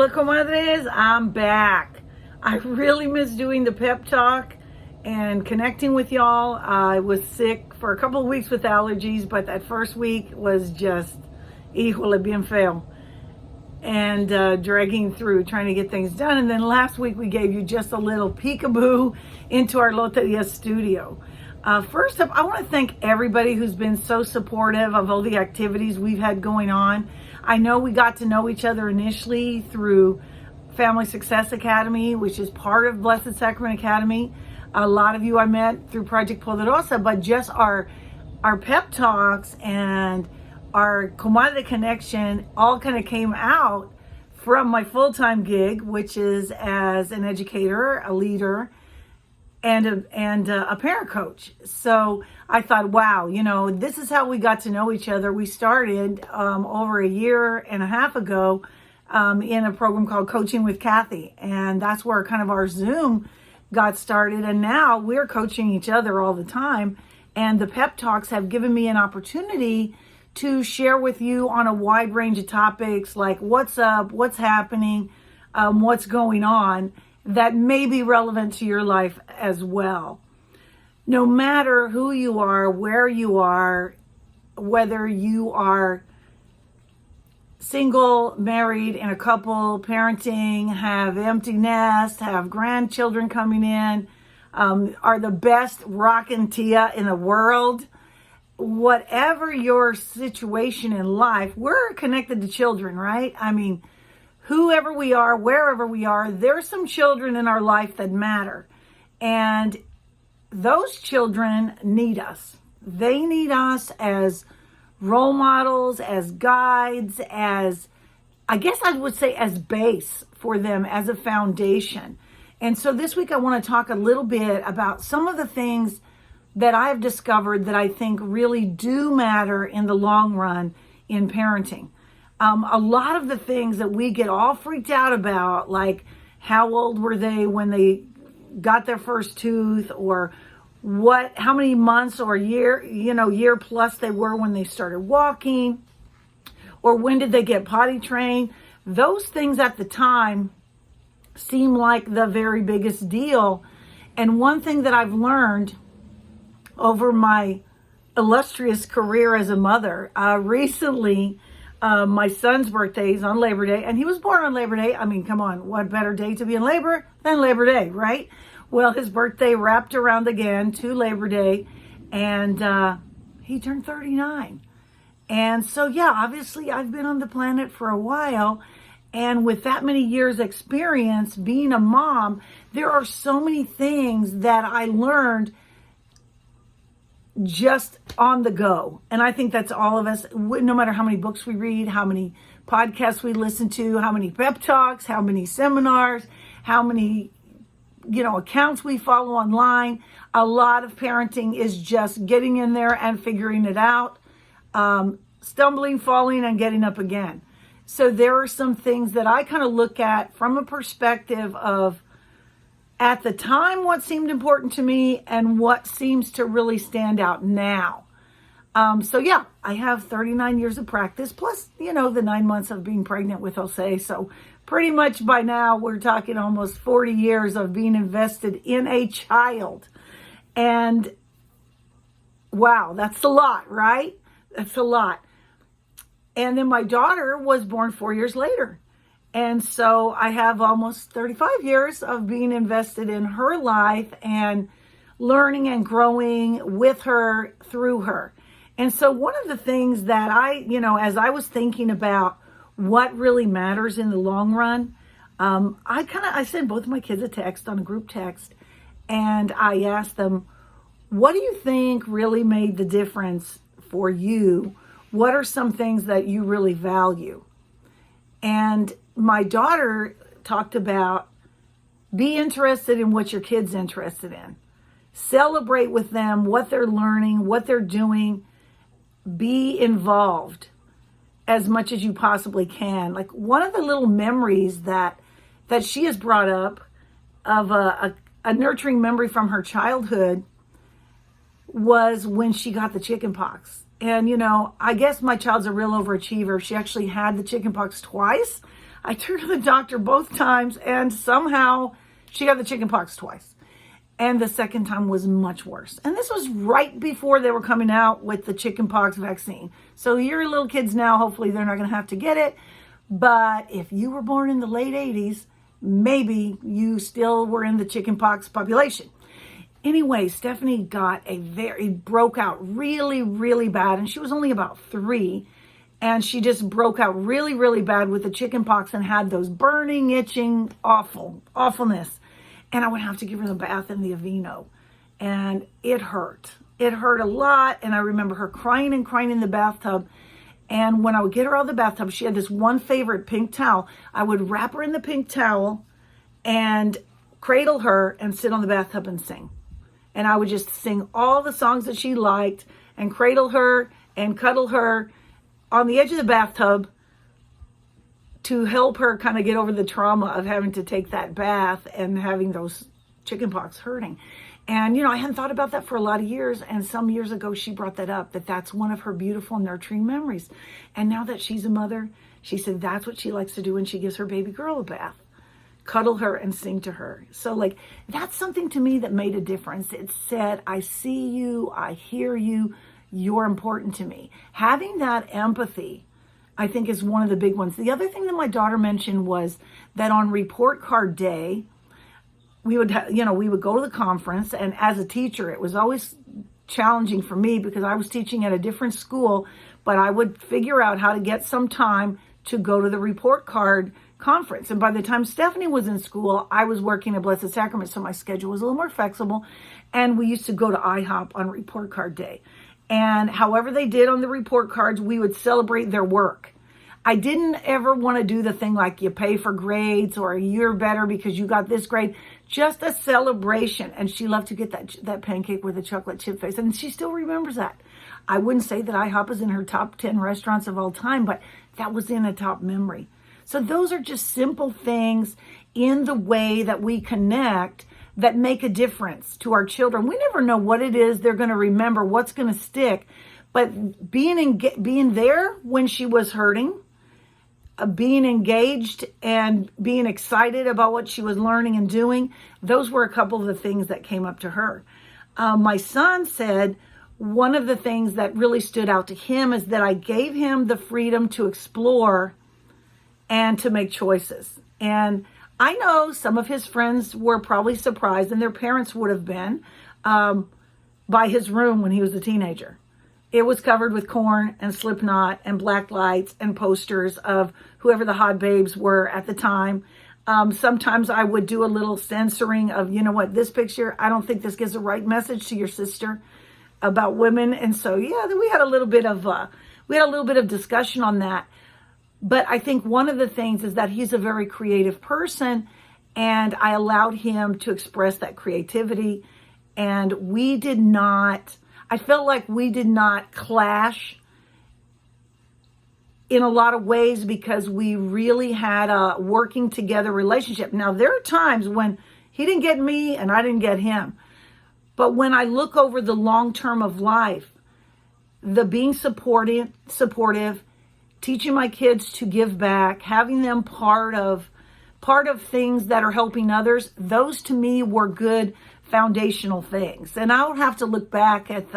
Hola, comadres, I'm back. I really miss doing the pep talk and connecting with y'all. I was sick for a couple of weeks with allergies, but that first week was just, híjole, bien feo. And dragging through, trying to get things done. And then last week we gave you just a little peekaboo into our Loteria studio. First up, I want to thank everybody who's been so supportive of all the activities we've had going on. I know we got to know each other initially through Family Success Academy, which is part of Blessed Sacrament Academy. A lot of you I met through Project Poderosa, but just our pep talks and our comadre connection all kind of came out from my full-time gig, which is as an educator, a leader, and a parent coach. So I thought, wow, this is how we got to know each other. We started over a year and a half ago in a program called Coaching with Kathy. And that's where kind of our Zoom got started. And now we're coaching each other all the time. And the pep talks have given me an opportunity to share with you on a wide range of topics like what's up, what's happening, what's going on, that may be relevant to your life as well. No matter who you are, where you are, whether you are single, married, in a couple, parenting, have empty nest, have grandchildren coming in, are the best rockin' tia in the world, whatever your situation in life, we're connected to children, right? I mean, whoever we are, wherever we are, there's some children in our life that matter. And those children need us. They need us as role models, as guides, as, I guess I would say, as base for them, as a foundation. And so this week I want to talk a little bit about some of the things that I've discovered that I think really do matter in the long run in parenting. A lot of the things that we get all freaked out about, like how old were they when they got their first tooth, or how many months or year plus they were when they started walking, or when did they get potty trained. Those things at the time seem like the very biggest deal. And one thing that I've learned over my illustrious career as a mother, recently, my son's birthday is on Labor Day, and he was born on Labor Day. I mean, come on, what better day to be in labor than Labor Day, right? Well, his birthday wrapped around again to Labor Day, and he turned 39. And so, yeah, obviously I've been on the planet for a while, and with that many years experience being a mom, there are so many things that I learned just on the go. And I think that's all of us, no matter how many books we read, how many podcasts we listen to, how many pep talks, how many seminars, how many, accounts we follow online. A lot of parenting is just getting in there and figuring it out, stumbling, falling, and getting up again. So there are some things that I kind of look at from a perspective of, at the time, what seemed important to me and what seems to really stand out now. So yeah, I have 39 years of practice, plus, the 9 months of being pregnant with Jose. So pretty much by now, we're talking almost 40 years of being invested in a child. And wow, that's a lot, right? That's a lot. And then my daughter was born 4 years later. And so I have almost 35 years of being invested in her life and learning and growing with her, through her. And so one of the things that as I was thinking about what really matters in the long run, I sent both of my kids a text on a group text, and I asked them, what do you think really made the difference for you? What are some things that you really value? And my daughter talked about, be interested in what your kid's interested in. Celebrate with them what they're learning, what they're doing. Be involved as much as you possibly can. Like, one of the little memories that she has brought up of a nurturing memory from her childhood was when she got the chicken pox. And, I guess my child's a real overachiever. She actually had the chicken pox twice. I took her to the doctor both times, and somehow she got the chicken pox twice. And the second time was much worse. And this was right before they were coming out with the chicken pox vaccine. So your little kids now, hopefully they're not going to have to get it. But if you were born in the late 80s, maybe you still were in the chicken pox population. Anyway, Stephanie broke out really, really bad. And she was only about 3. And she just broke out really, really bad with the chicken pox and had those burning, itching, awfulness. And I would have to give her the bath in the Aveeno. And it hurt. It hurt a lot. And I remember her crying and crying in the bathtub. And when I would get her out of the bathtub, she had this one favorite pink towel. I would wrap her in the pink towel and cradle her and sit on the bathtub and sing. And I would just sing all the songs that she liked and cradle her and cuddle her on the edge of the bathtub to help her kind of get over the trauma of having to take that bath and having those chicken pox hurting. And, I hadn't thought about that for a lot of years. And some years ago, she brought that up, that's one of her beautiful nurturing memories. And now that she's a mother, she said that's what she likes to do when she gives her baby girl a bath. Cuddle her and sing to her. So that's something to me that made a difference. It said, I see you, I hear you, you're important to me. Having that empathy, I think, is one of the big ones. The other thing that my daughter mentioned was that on report card day, we would go to the conference, and as a teacher, it was always challenging for me because I was teaching at a different school, but I would figure out how to get some time to go to the report card conference. And by the time Stephanie was in school, I was working at Blessed Sacrament, so my schedule was a little more flexible, and we used to go to IHOP on report card day. And however they did on the report cards, we would celebrate their work. I didn't ever want to do the thing like you pay for grades or you're better because you got this grade. Just a celebration. And she loved to get that pancake with a chocolate chip face. And she still remembers that. I wouldn't say that IHOP is in her top 10 restaurants of all time, but that was in a top memory. So those are just simple things in the way that we connect that make a difference to our children. We never know what it is they're going to remember, what's going to stick. But being there when she was hurting, being engaged and being excited about what she was learning and doing, those were a couple of the things that came up to her. My son said one of the things that really stood out to him is that I gave him the freedom to explore and to make choices. And I know some of his friends were probably surprised, and their parents would have been, by his room when he was a teenager. It was covered with Korn and Slipknot and black lights and posters of whoever the hot babes were at the time. Sometimes I would do a little censoring of, this picture, I don't think this gives the right message to your sister about women. And so, we had a little bit of discussion on that. But I think one of the things is that he's a very creative person, and I allowed him to express that creativity. And I felt like we did not clash in a lot of ways because we really had a working together relationship. Now, there are times when he didn't get me and I didn't get him. But when I look over the long term of life, the being supportive, teaching my kids to give back, having them part of things that are helping others, those to me were good foundational things. And I'll have to look back at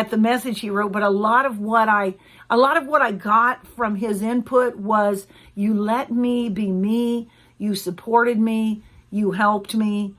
the message he wrote, but a lot of what I got from his input was, you let me be me, you supported me, you helped me,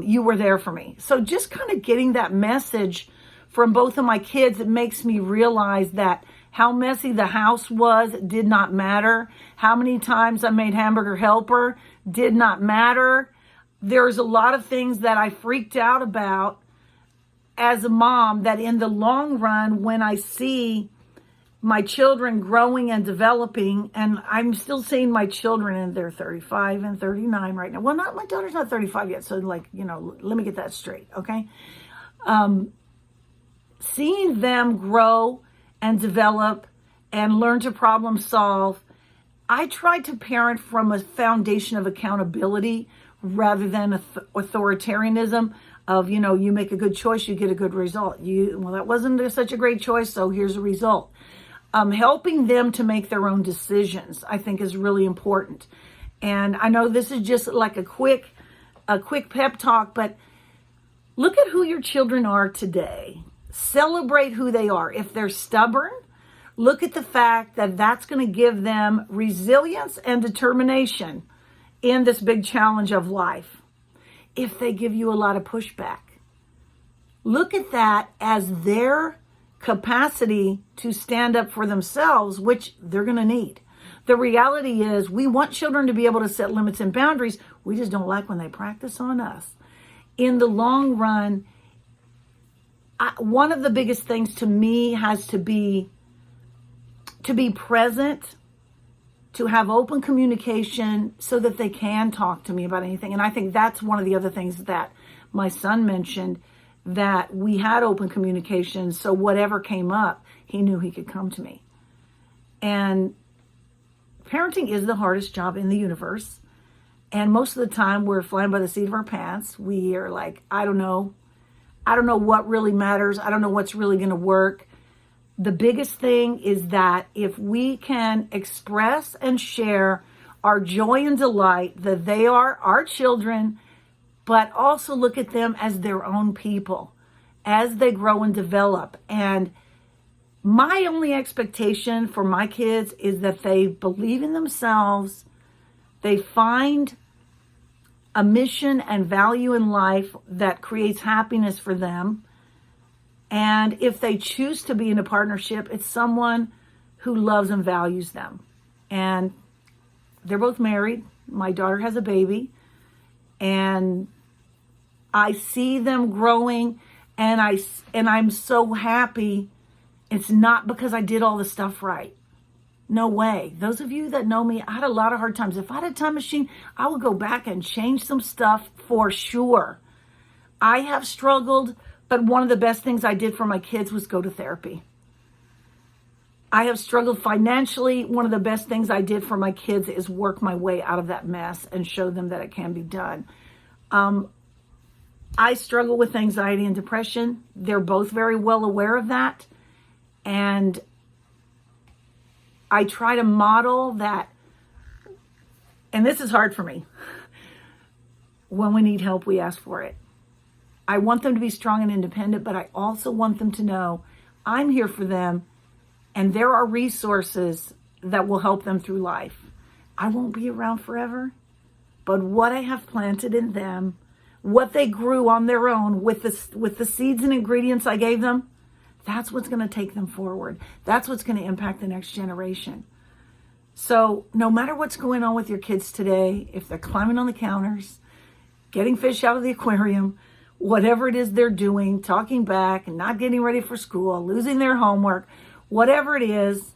you were there for me. So just kind of getting that message from both of my kids, it makes me realize that how messy the house was did not matter. How many times I made hamburger helper did not matter. There's a lot of things that I freaked out about as a mom that in the long run, when I see my children growing and developing, and I'm still seeing my children, and they're 35 and 39 right now. Well, my daughter's not 35 yet. So let me get that straight. Okay. Seeing them grow and develop and learn to problem solve, I tried to parent from a foundation of accountability rather than authoritarianism of, you make a good choice, you get a good result. That wasn't such a great choice, so here's a result. Helping them to make their own decisions, I think, is really important. And I know this is just like a quick pep talk, but look at who your children are today. Celebrate who they are. If they're stubborn, look at the fact that that's going to give them resilience and determination in this big challenge of life. If they give you a lot of pushback, look at that as their capacity to stand up for themselves, which they're going to need. The reality is we want children to be able to set limits and boundaries. We just don't like when they practice on us. In the long run, one of the biggest things to me has to be present, to have open communication so that they can talk to me about anything. And I think that's one of the other things that my son mentioned, that we had open communication. So whatever came up, he knew he could come to me. And parenting is the hardest job in the universe. And most of the time we're flying by the seat of our pants. We are like, I don't know what really matters. I don't know what's really going to work. The biggest thing is that if we can express and share our joy and delight that they are our children, but also look at them as their own people as they grow and develop. And my only expectation for my kids is that they believe in themselves, they find a mission and value in life that creates happiness for them. And if they choose to be in a partnership, it's someone who loves and values them. And they're both married. My daughter has a baby. And I see them growing, and I'm so happy. It's not because I did all the stuff right. No way. Those of you that know me, I had a lot of hard times. If I had a time machine, I would go back and change some stuff for sure. I have struggled, but one of the best things I did for my kids was go to therapy. I have struggled financially. One of the best things I did for my kids is work my way out of that mess and show them that it can be done. I struggle with anxiety and depression. They're both very well aware of that. And I try to model that. And this is hard for me. When we need help, we ask for it. I want them to be strong and independent, but I also want them to know I'm here for them, and there are resources that will help them through life. I won't be around forever, but what I have planted in them, what they grew on their own with the seeds and ingredients I gave them, that's what's going to take them forward. That's what's going to impact the next generation. So no matter what's going on with your kids today, if they're climbing on the counters, getting fish out of the aquarium, whatever it is they're doing, talking back and not getting ready for school, losing their homework, whatever it is,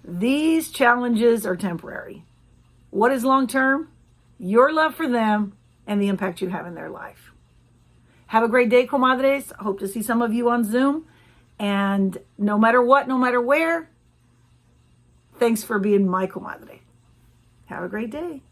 these challenges are temporary. What is long term? Your love for them and the impact you have in their life. Have a great day, comadres. Hope to see some of you on Zoom. And no matter what, no matter where, thanks for being my comadre. Have a great day.